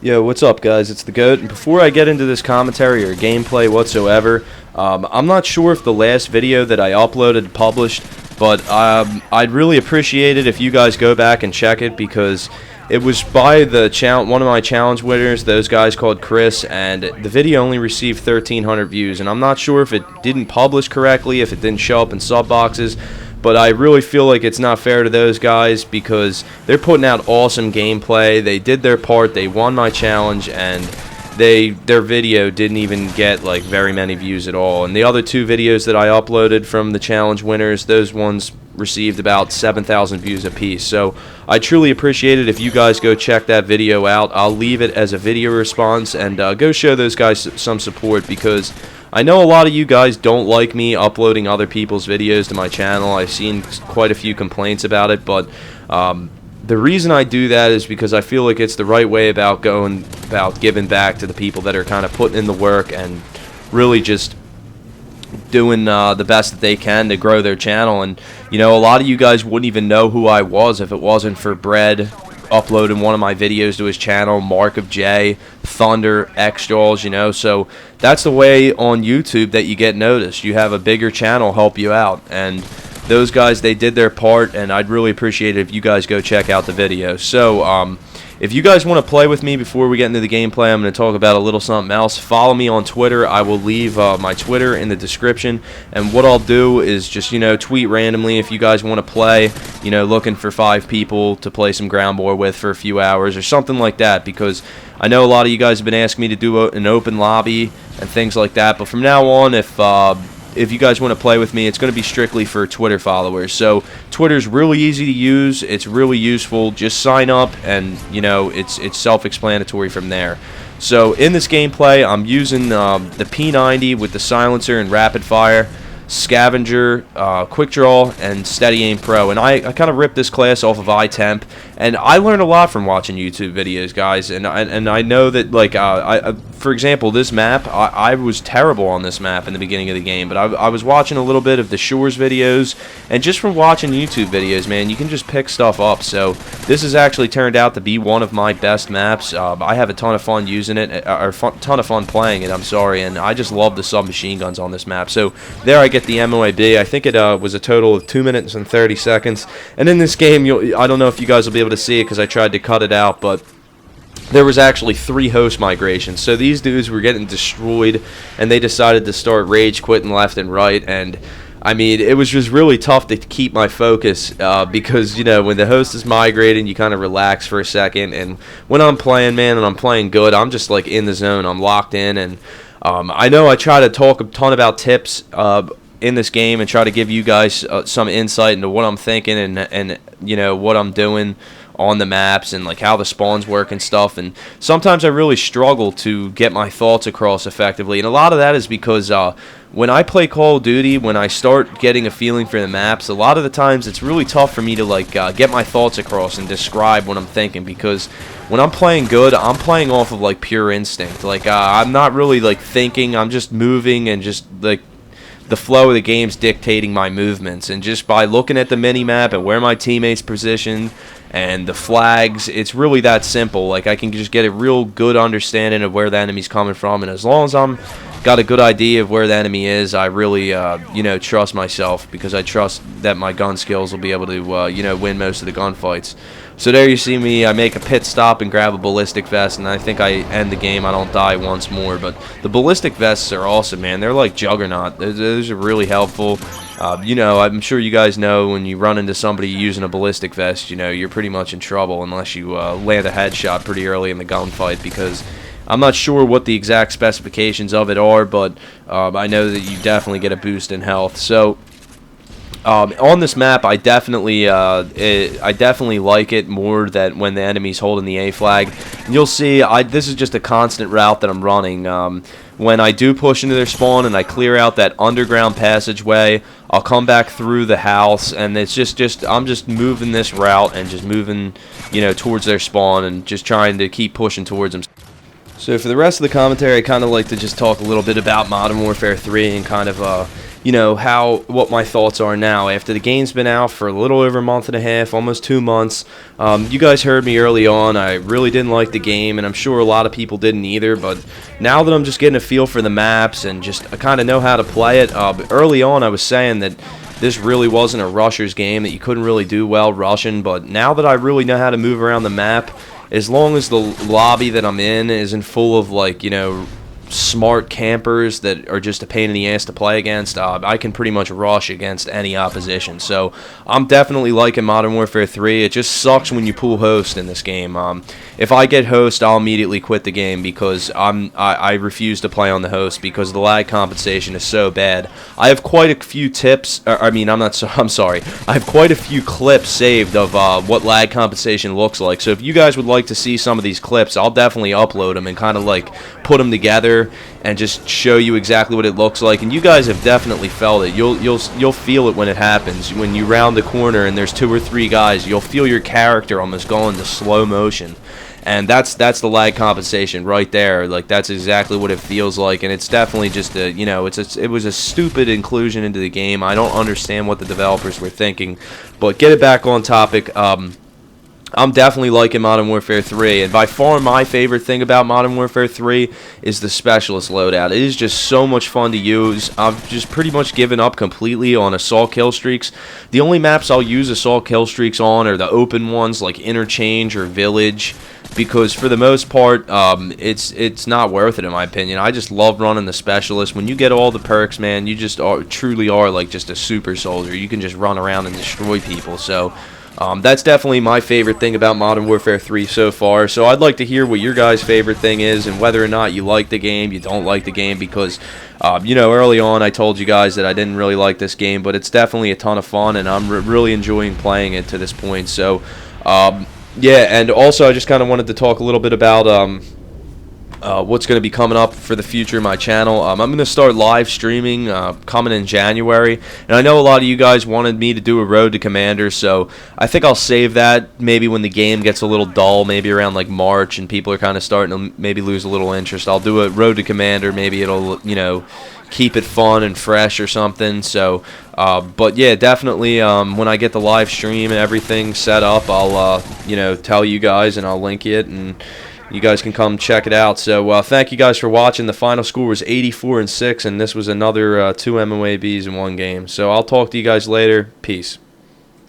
Yo, what's up, guys? It's the GOAT, and before I get into this commentary or gameplay whatsoever, I'm not sure if the last video that I uploaded published, but I'd really appreciate it if you guys go back and check it, because it was by one of my challenge winners, those guys called Chris, and the video only received 1,300 views, and I'm not sure if it didn't publish correctly, if it didn't show up in sub boxes. But I really feel like it's not fair to those guys because they're putting out awesome gameplay. They did their part. They won my challenge, and their video didn't even get like very many views at all. And the other two videos that I uploaded from the challenge winners, those ones received about 7,000 views apiece. So I truly appreciate it if you guys go check that video out. I'll leave it as a video response, and go show those guys some support, because I know a lot of you guys don't like me uploading other people's videos to my channel. I've seen quite a few complaints about it, but the reason I do that is because I feel like it's the right way about giving back to the people that are kind of putting in the work and really just doing the best that they can to grow their channel. And you know, a lot of you guys wouldn't even know who I was if it wasn't for Bread uploading one of my videos to his channel, Mark of J, Thunder, X-Jaws, you know. So that's the way on YouTube that you get noticed. You have a bigger channel help you out, and those guys, they did their part, and I'd really appreciate it if you guys go check out the video. So if you guys want to play with me before we get into the gameplay, I'm going to talk about a little something else. Follow me on Twitter. I will leave my Twitter in the description, and what I'll do is just, you know, tweet randomly if you guys want to play, you know, looking for 5 people to play some ground war with for a few hours or something like that, because I know a lot of you guys have been asking me to do an open lobby and things like that. But from now on, if you guys want to play with me, it's going to be strictly for Twitter followers. So Twitter's really easy to use. It's really useful. Just sign up, and you know, it's self-explanatory from there. So in this gameplay, I'm using the P90 with the silencer and rapid fire, Scavenger, Quick Draw, and Steady Aim Pro. And I kind of ripped this class off of iTemp, and I learned a lot from watching YouTube videos, guys. And I know that, like, for example, this map, I was terrible on this map in the beginning of the game, but I was watching a little bit of the Shores videos, and just from watching YouTube videos, man, you can just pick stuff up. So this has actually turned out to be one of my best maps. I have a ton of fun using it, or ton of fun playing it, I'm sorry, and I just love the submachine guns on this map. So there I get the m.o.a.b. I think it was a total of 2 minutes and 30 seconds. And in this game, I don't know if you guys will be able to see it because I tried to cut it out, but there was actually 3 host migrations. So these dudes were getting destroyed, and they decided to start rage quitting left and right. And I mean, it was just really tough to keep my focus, because, you know, when the host is migrating, you kind of relax for a second. And when I'm playing, man, and I'm playing good, I'm just like in the zone. I'm locked in. And I know I try to talk a ton about tips in this game and try to give you guys some insight into what I'm thinking and you know, what I'm doing on the maps and like how the spawns work and stuff. And sometimes I really struggle to get my thoughts across effectively, and a lot of that is because when I play Call of Duty, when I start getting a feeling for the maps, a lot of the times it's really tough for me to like get my thoughts across and describe what I'm thinking, because when I'm playing good, I'm playing off of like pure instinct. Like I'm not really like thinking, I'm just moving, and just like the flow of the game's dictating my movements. And just by looking at the mini-map and where my teammates position and the flags, it's really that simple. Like I can just get a real good understanding of where the enemy's coming from, and as long as I'm got a good idea of where the enemy is, I really you know, trust myself, because I trust that my gun skills will be able to you know, win most of the gunfights. So there you see me, I make a pit stop and grab a ballistic vest, and I think I end the game. I don't die once more, but the ballistic vests are awesome, man. They're like juggernaut. Those are really helpful. You know, I'm sure you guys know when you run into somebody using a ballistic vest, you know, you're pretty much in trouble unless you land a headshot pretty early in the gunfight, because I'm not sure what the exact specifications of it are, but I know that you definitely get a boost in health. So on this map, I definitely like it more than when the enemy's holding the A flag. And you'll see, this is just a constant route that I'm running. When I do push into their spawn and I clear out that underground passageway, I'll come back through the house, and it's I'm just moving this route and just moving, you know, towards their spawn and just trying to keep pushing towards them. So for the rest of the commentary, I kind of like to just talk a little bit about Modern Warfare 3 and kind of what my thoughts are now after the game's been out for a little over a month and a half, almost 2 months. You guys heard me early on. I really didn't like the game, and I'm sure a lot of people didn't either. But now that I'm just getting a feel for the maps and just I kind of know how to play it, early on I was saying that this really wasn't a rusher's game, that you couldn't really do well rushing. But now that I really know how to move around the map, as long as the lobby that I'm in isn't full of, like, smart campers that are just a pain in the ass to play against, I can pretty much rush against any opposition. So I'm definitely liking Modern Warfare 3. It just sucks when you pull host in this game. If I get host, I'll immediately quit the game because I refuse to play on the host because the lag compensation is so bad. I have quite a few tips. I'm sorry. I have quite a few clips saved of what lag compensation looks like. So if you guys would like to see some of these clips, I'll definitely upload them and kind of like put them together and just show you exactly what it looks like. And you guys have definitely felt it. You'll feel it when it happens. When you round the corner and there's 2 or 3 guys, you'll feel your character almost go into slow motion. And that's the lag compensation right there. Like, that's exactly what it feels like, and it's definitely just it was a stupid inclusion into the game. I don't understand what the developers were thinking. But get it back on topic. I'm definitely liking Modern Warfare 3, and by far my favorite thing about Modern Warfare 3 is the Specialist loadout. It is just so much fun to use. I've just pretty much given up completely on assault kill streaks. The only maps I'll use assault kill streaks on are the open ones like Interchange or Village, because for the most part, it's not worth it in my opinion. I just love running the Specialist. When you get all the perks, man, you just truly are like just a super soldier. You can just run around and destroy people. So that's definitely my favorite thing about Modern Warfare 3 so far. So I'd like to hear what your guys' favorite thing is and whether or not you like the game, you don't like the game, because early on I told you guys that I didn't really like this game, but it's definitely a ton of fun, and I'm really enjoying playing it to this point. So yeah, and also I just kind of wanted to talk a little bit about what's going to be coming up for the future of my channel. I'm going to start live streaming coming in January, and I know a lot of you guys wanted me to do a Road to Commander, so I think I'll save that maybe when the game gets a little dull, maybe around like March, and people are kind of starting to maybe lose a little interest. I'll do a Road to Commander, maybe it'll, keep it fun and fresh or something. So but yeah, definitely when I get the live stream and everything set up, I'll tell you guys, and I'll link it, and you guys can come check it out. So thank you guys for watching. The final score was 84-6, and this was another 2 m.o.a.bs in one game. So I'll talk to you guys later. Peace.